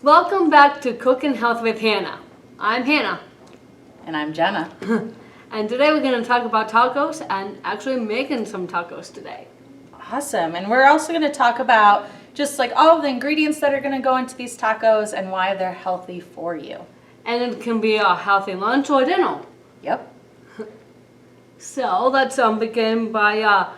Welcome back to Cooking Health with Hannah. I'm Hannah. And I'm Jenna. And today we're going to talk about tacos and actually making some tacos today. Awesome. And we're also going to talk about just like all of the ingredients that are going to go into these tacos and why they're healthy for you. And it can be a healthy lunch or dinner. Yep. So let's begin by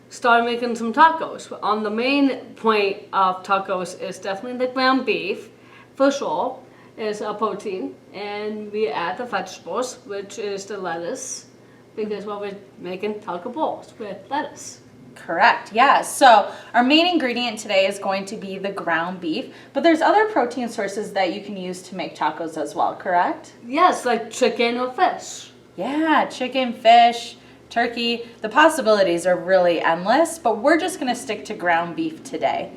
start making some tacos. The main point of tacos is definitely the ground beef, for sure, is a protein. And we add the vegetables, which is the lettuce, because we're making taco balls with lettuce. Correct, yeah. So our main ingredient today is going to be the ground beef, but there's other protein sources that you can use to make tacos as well, correct? Yes, like chicken or fish. Yeah, chicken, fish, turkey. The possibilities are really endless, but we're just going to stick to ground beef today.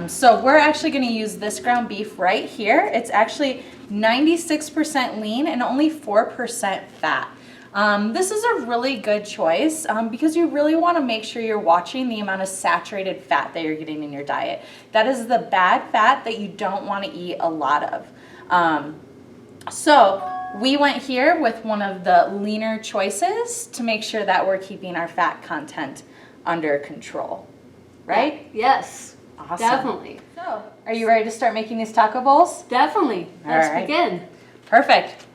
So we're actually going to use this ground beef right here. It's actually 96% lean and only 4% fat. This is a really good choice because you really want to make sure you're watching the amount of saturated fat that you're getting in your diet. That is the bad fat that you don't want to eat a lot of. So we went here with one of the leaner choices to make sure that we're keeping our fat content under control, right? Yes, awesome. Definitely. So, are you ready to start making these taco bowls? Definitely. Let's right. begin. Perfect.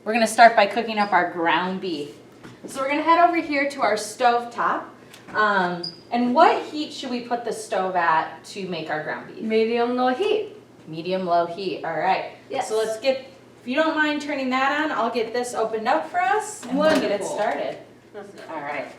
We're going to start by cooking up our ground beef. So we're going to head over here to our stove top. And what heat should we put the stove at to make our ground beef? Medium low heat. Medium low heat. All right. Yes. So let's get, if you don't mind turning that on, I'll get this opened up for us and we'll get it started. All right.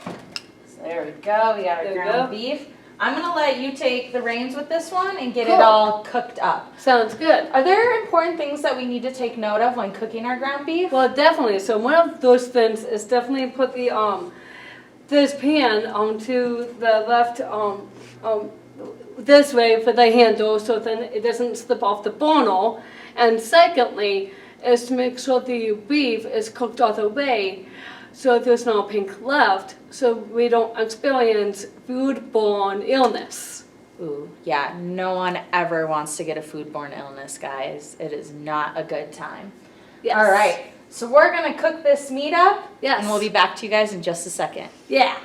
So there we go. We got our ground beef. I'm going to let you take the reins with this one and get it all cooked up. Sounds good. Are there important things that we need to take note of when cooking our ground beef? Well, definitely. So one of those things is definitely put the this pan to the left this way for the handle so then it doesn't slip off the burner. And secondly is to make sure the beef is cooked all the way so there's no pink left, so we don't experience foodborne illness. Ooh, yeah, no one ever wants to get a foodborne illness, guys. It is not a good time. Yes. All right, so we're going to cook this meat up, yes, and we'll be back to you guys in just a second. Yeah.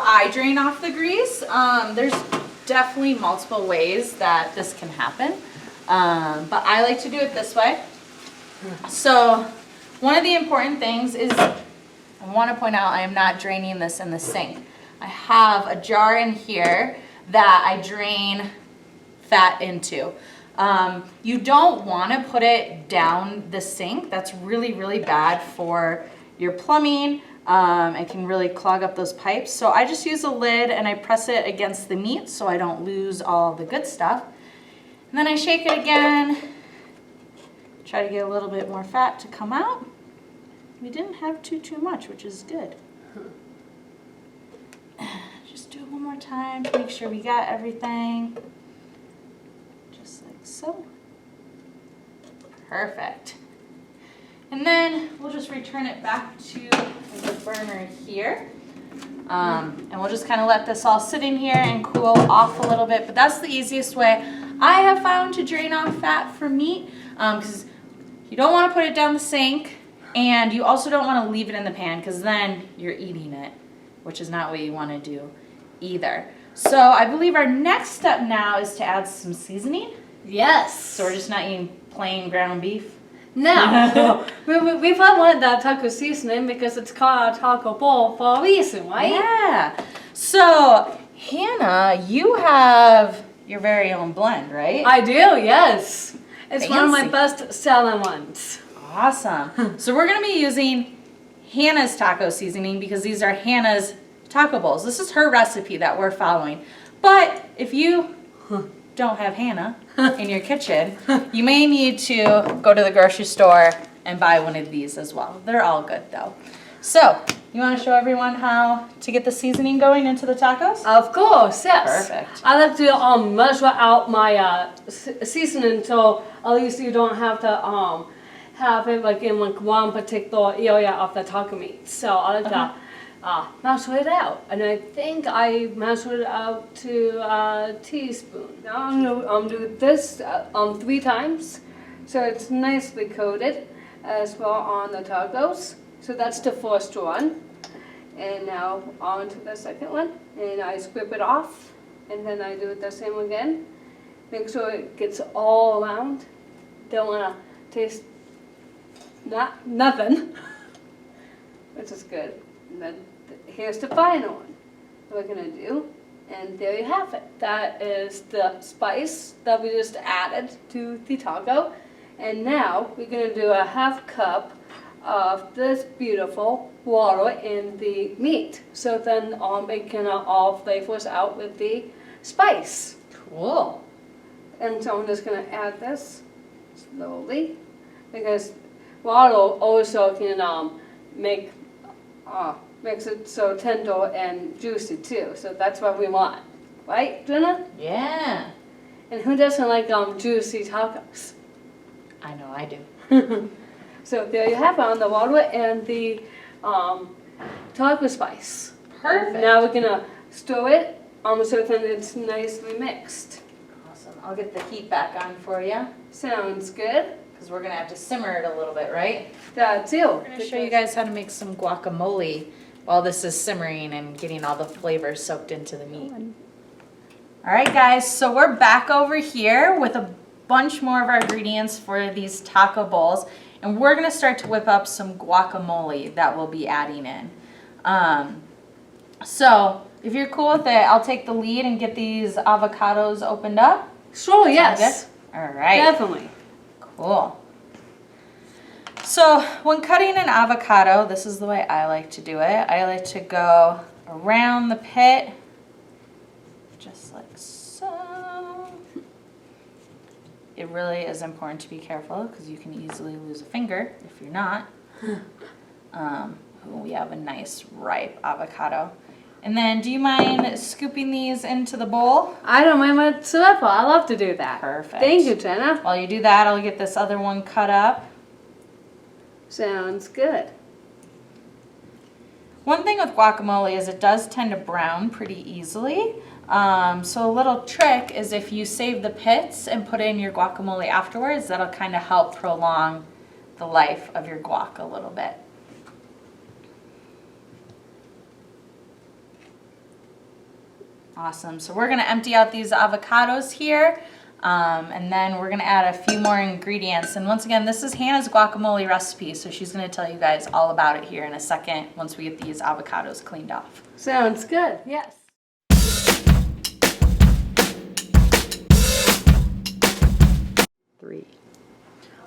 I drain off the grease. There's definitely multiple ways that this can happen, but I like to do it this way. So one of the important things is I want to point out I am not draining this in the sink. I have a jar in here that I drain fat into. You don't want to put it down the sink. That's really, really bad for your plumbing. It can really clog up those pipes. So I just use a lid and I press it against the meat so I don't lose all the good stuff. And then I shake it again, try to get a little bit more fat to come out. We didn't have too much, which is good. Just do it one more time to make sure we got everything. Just like so. Perfect. And then we'll just return it back to the burner here. And we'll just kind of let this all sit in here and cool off a little bit. But that's the easiest way I have found to drain off fat from meat, because you don't want to put it down the sink and you also don't want to leave it in the pan because then you're eating it, which is not what you want to do either. So I believe our next step now is to add some seasoning. Yes. So we're just not eating plain ground beef. No, we've wanted that taco seasoning because it's called a taco bowl for a reason, right? Yeah. So, Hannah, you have your very own blend, right? I do, yes. It's Fancy. one of my best selling ones. Awesome. So we're going to be using Hannah's taco seasoning because these are Hannah's taco bowls. This is her recipe that we're following. But if you don't have Hanna in your kitchen, you may need to go to the grocery store and buy one of these as well. They're all good though. So, you want to show everyone how to get the seasoning going into the tacos? Of course, yes. Perfect. I like to measure out my seasoning so at least you don't have to have it like in like one particular area of the taco meat. So I like to measure it out, and I think I measured it out to a teaspoon. Now I'm gonna do this 3 times, so it's nicely coated as well on the tacos. So that's the first one. And now on to the second one. And I scrape it off. And then I do it the same again. Make sure it gets all around. Don't want to taste nothing. Which is good. And then here's the final one we're going to do. And there you have it. That is the spice that we just added to the taco. And now we're going to do a 1/2 cup of this beautiful water in the meat. So then it can all flavors out with the spice. Cool. And so I'm just going to add this slowly because water also can makes it so tender and juicy too. So that's what we want. Right, Jenna? Yeah. And who doesn't like juicy tacos? I know I do. So there you have it on the water and the taco spice. Perfect. Now we're gonna stir it so that it's nicely mixed. Awesome. I'll get the heat back on for you Sounds good. because we're going to have to simmer it a little bit, right? That's it. We're going to show you guys how to make some guacamole while this is simmering and getting all the flavors soaked into the meat. All right, guys, so we're back over here with a bunch more of our ingredients for these taco bowls. And we're going to start to whip up some guacamole that we'll be adding in. So, if you're cool with it, I'll take the lead and get these avocados opened up. Sure, yes. All right. Definitely. Cool. So, when cutting an avocado, this is the way I like to do it. I like to go around the pit, just like so. It really is important to be careful because you can easily lose a finger if you're not. We have a nice ripe avocado. And then do you mind scooping these into the bowl? I don't mind whatsoever. I love to do that. Perfect. Thank you, Jenna. While you do that, I'll get this other one cut up. Sounds good. One thing with guacamole is it does tend to brown pretty easily. So a little trick is if you save the pits and put in your guacamole afterwards, that'll kind of help prolong the life of your guac a little bit. Awesome. So we're going to empty out these avocados here, and then we're going to add a few more ingredients. And once again, this is Hannah's guacamole recipe, so she's going to tell you guys all about it here in a second once we get these avocados cleaned off. Sounds good. Yes.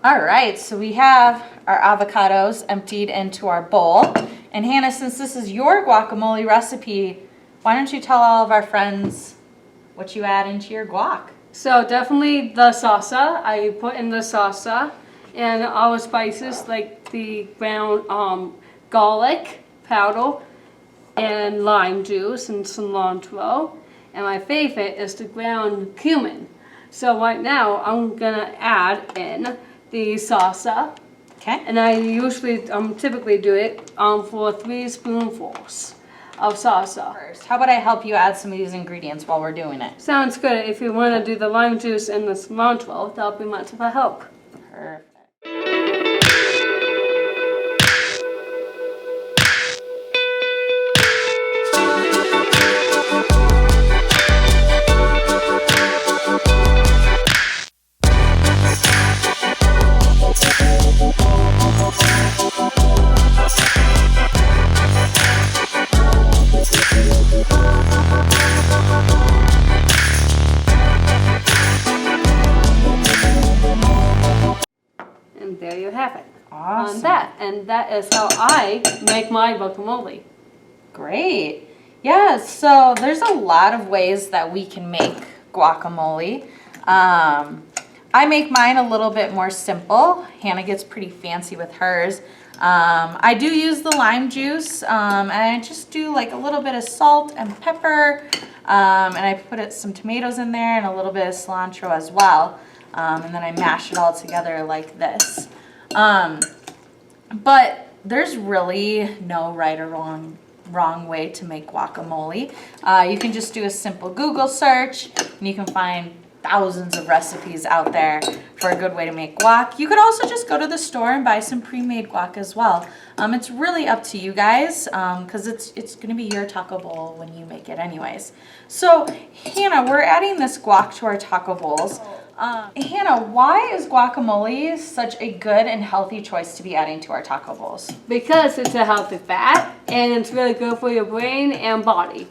All right, so we have our avocados emptied into our bowl. And Hannah, since this is your guacamole recipe, why don't you tell all of our friends what you add into your guac? So definitely the salsa. I put in the salsa and all the spices like the ground garlic powder and lime juice and cilantro. And my favorite is the ground cumin. So right now I'm gonna add in the salsa. Okay. And I usually typically do it for 3 spoonfuls of salsa. First, how about I help you add some of these ingredients while we're doing it? Sounds good. If you want to do the lime juice and the cilantro, that'll be much of a help. Perfect. And there you have it. Awesome. that. And that is how I make my guacamole. Great. Yeah, so there's a lot of ways that we can make guacamole. I make mine a little bit more simple. Hannah gets pretty fancy with hers. I do use the lime juice, and I just do like a little bit of salt and pepper, and I put some tomatoes in there and a little bit of cilantro as well, and then I mash it all together like this. But there's really no right or wrong way to make guacamole. You can just do a simple Google search and you can find thousands of recipes out there for a good way to make guac. You could also just go to the store and buy some pre-made guac as well. It's really up to you guys because it's going to be your taco bowl when you make it anyways. So Hannah, we're adding this guac to our taco bowls. Hannah, why is guacamole such a good and healthy choice to be adding to our taco bowls? Because it's a healthy fat and it's really good for your brain and body.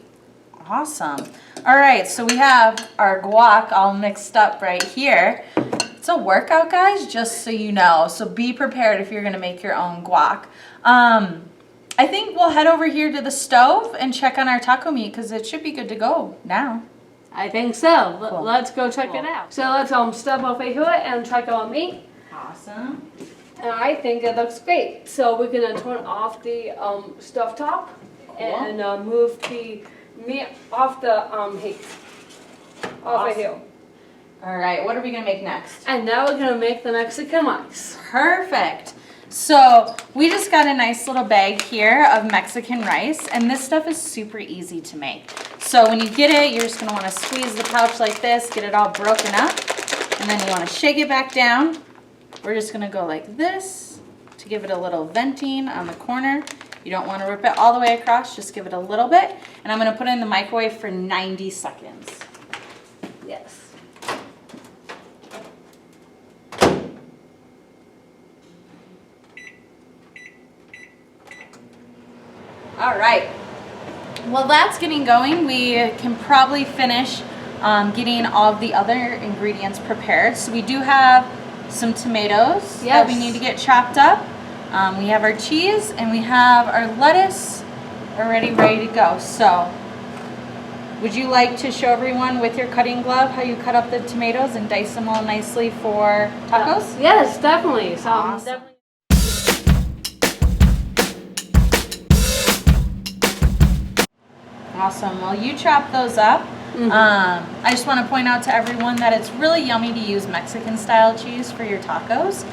Awesome. All right, so we have our guac all mixed up right here. It's a workout, guys, just so you know. So be prepared if you're going to make your own guac. I think we'll head over here to the stove and check on our taco meat because it should be good to go now. I think so. Cool. Let's go check it out. So let's step over here and check our meat. Awesome. And I think it looks great. So we're going to turn off the stove top and move the meat off the heat. Over here. All right, what are we going to make next? And now we're going to make the Mexican rice. Perfect. So we just got a nice little bag here of Mexican rice, and this stuff is super easy to make. So when you get it, you're just going to want to squeeze the pouch like this, get it all broken up, and then you want to shake it back down. We're just going to go like this to give it a little venting on the corner. You don't want to rip it all the way across, just give it a little bit. And I'm going to put it in the microwave for 90 seconds. Yes. All right. While that's getting going, we can probably finish getting all of the other ingredients prepared. So we do have some tomatoes that we need to get chopped up. We have our cheese and we have our lettuce already ready to go. So would you like to show everyone with your cutting glove how you cut up the tomatoes and dice them all nicely for tacos? Yes, definitely. So Awesome. Awesome. Well, you chop those up. I just want to point out to everyone that it's really yummy to use Mexican style cheese for your tacos.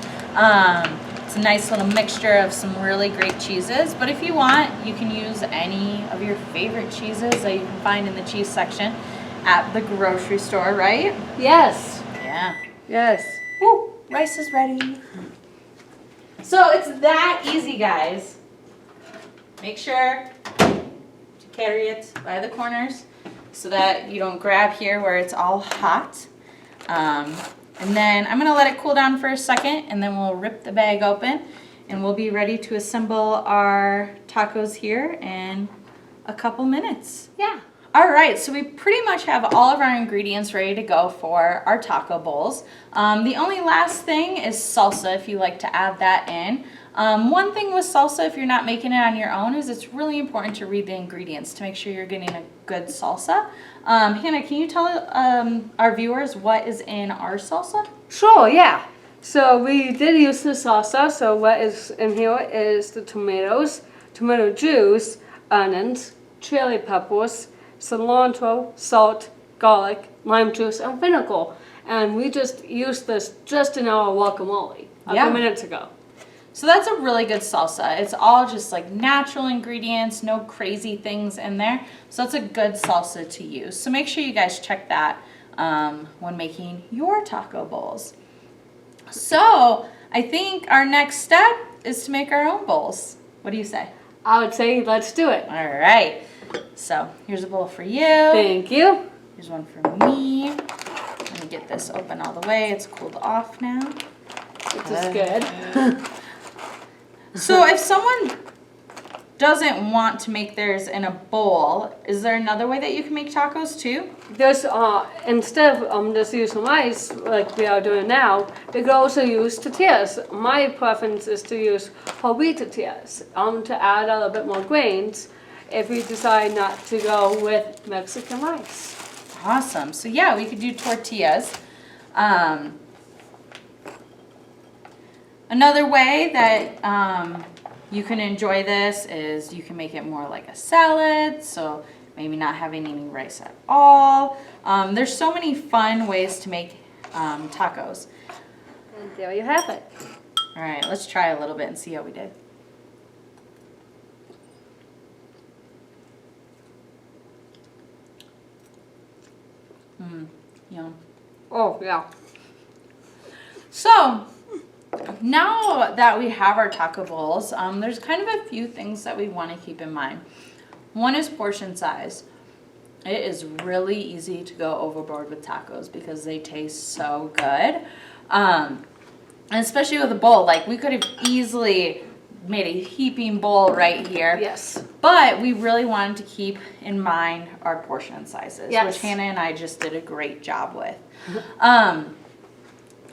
It's a nice little mixture of some really great cheeses, but if you want, you can use any of your favorite cheeses that you can find in the cheese section at the grocery store, right? Yes. Yeah. Yes. Woo, rice is ready. So it's that easy, guys. Make sure to carry it by the corners so that you don't grab here where it's all hot. And then I'm going to let it cool down for a second, and then we'll rip the bag open, and we'll be ready to assemble our tacos here in a couple minutes. Yeah. All right, so we pretty much have all of our ingredients ready to go for our taco bowls. The only last thing is salsa, if you like to add that in. One thing with salsa, if you're not making it on your own, is it's really important to read the ingredients to make sure you're getting a good salsa. Hannah, can you tell our viewers what is in our salsa? Sure, yeah. So we did use the salsa. So what is in here is the tomatoes, tomato juice, onions, chili peppers, cilantro, salt, garlic, lime juice, and vinegar. And we just used this just in our guacamole a few minutes ago. So that's a really good salsa. It's all just like natural ingredients, no crazy things in there. So that's a good salsa to use. So make sure you guys check that when making your taco bowls. So I think our next step is to make our own bowls. What do you say? I would say let's do it. All right. So here's a bowl for you. Thank you. Here's one for me. Let me get this open all the way. It's cooled off now. This is good. So if someone doesn't want to make theirs in a bowl, is there another way that you can make tacos too? There's, instead of just using rice like we are doing now, we could also use tortillas. My preference is to use whole wheat tortillas to add a little bit more grains if we decide not to go with Mexican rice. Awesome. So yeah, we could do tortillas. Another way that you can enjoy this is you can make it more like a salad, so maybe not having any rice at all. There's so many fun ways to make tacos. And there you have it. All right, let's try a little bit and see how we did. Yum. Oh, yeah. So, now that we have our taco bowls, there's kind of a few things that we want to keep in mind. One is portion size. It is really easy to go overboard with tacos because they taste so good. And especially with a bowl, like we could have easily made a heaping bowl right here. Yes. But we really wanted to keep in mind our portion sizes, yes. which Hannah and I just did a great job with.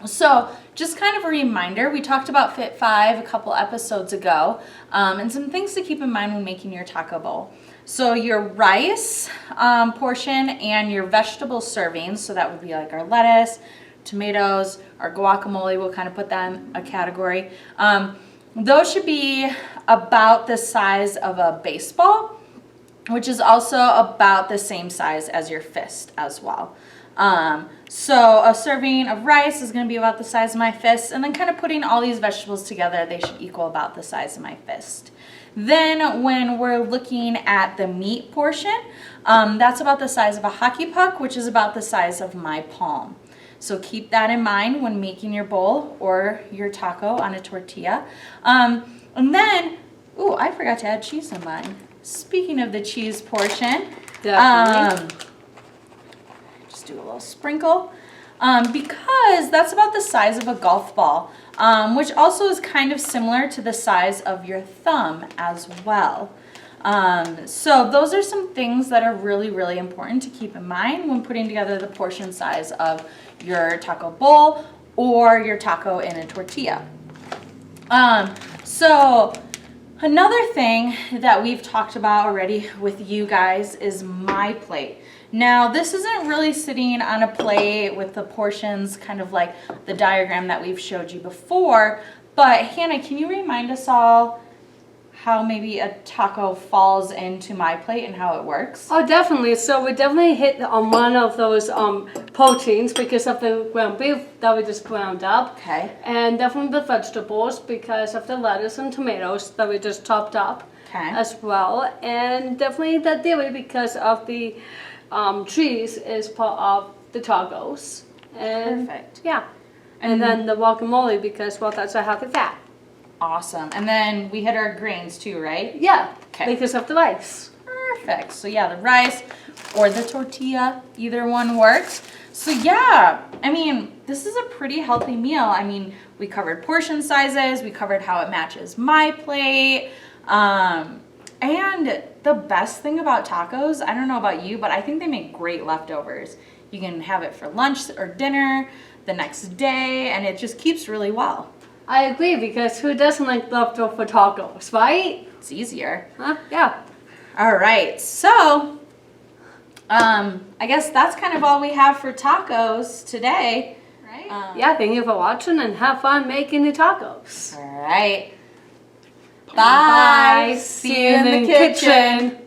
So just kind of a reminder, we talked about Fit 5 a couple episodes ago, and some things to keep in mind when making your taco bowl. So your rice portion and your vegetable servings, so that would be like our lettuce, tomatoes, our guacamole, we'll kind of put that in a category. Those should be about the size of a baseball, which is also about the same size as your fist as well. So a serving of rice is going to be about the size of my fist, and then kind of putting all these vegetables together, they should equal about the size of my fist. Then when we're looking at the meat portion, that's about the size of a hockey puck, which is about the size of my palm. So keep that in mind when making your bowl or your taco on a tortilla. And then, ooh, I forgot to add cheese in mine. Speaking of the cheese portion, Definitely. just do a little sprinkle. Because that's about the size of a golf ball, which also is kind of similar to the size of your thumb as well. So those are some things that are really, really important to keep in mind when putting together the portion size of your taco bowl or your taco in a tortilla. So another thing that we've talked about already with you guys is my plate. Now, this isn't really sitting on a plate with the portions kind of like the diagram that we've showed you before, but Hannah, can you remind us all how maybe a taco falls into my plate and how it works? Oh, definitely. So we definitely hit on one of those proteins because of the ground beef that we just ground up. Okay. And definitely the vegetables because of the lettuce and tomatoes that we just chopped up as well. And definitely the dairy because of the cheese is part of the tacos. And Perfect. Yeah. And then the guacamole because, well, that's a healthy fat. Awesome. And then we hit our grains too, right? Yeah, Okay. because of the rice. Perfect. So yeah, the rice or the tortilla, either one works. So yeah, I mean, this is a pretty healthy meal. I mean, we covered portion sizes, we covered how it matches my plate. And the best thing about tacos, I don't know about you, but I think they make great leftovers. You can have it for lunch or dinner the next day, and it just keeps really well. I agree because who doesn't like leftover tacos, right? It's easier. Huh? Yeah. All right, so I guess that's kind of all we have for tacos today, right? Yeah, thank you for watching and have fun making the tacos. All right. Bye. See you in the kitchen.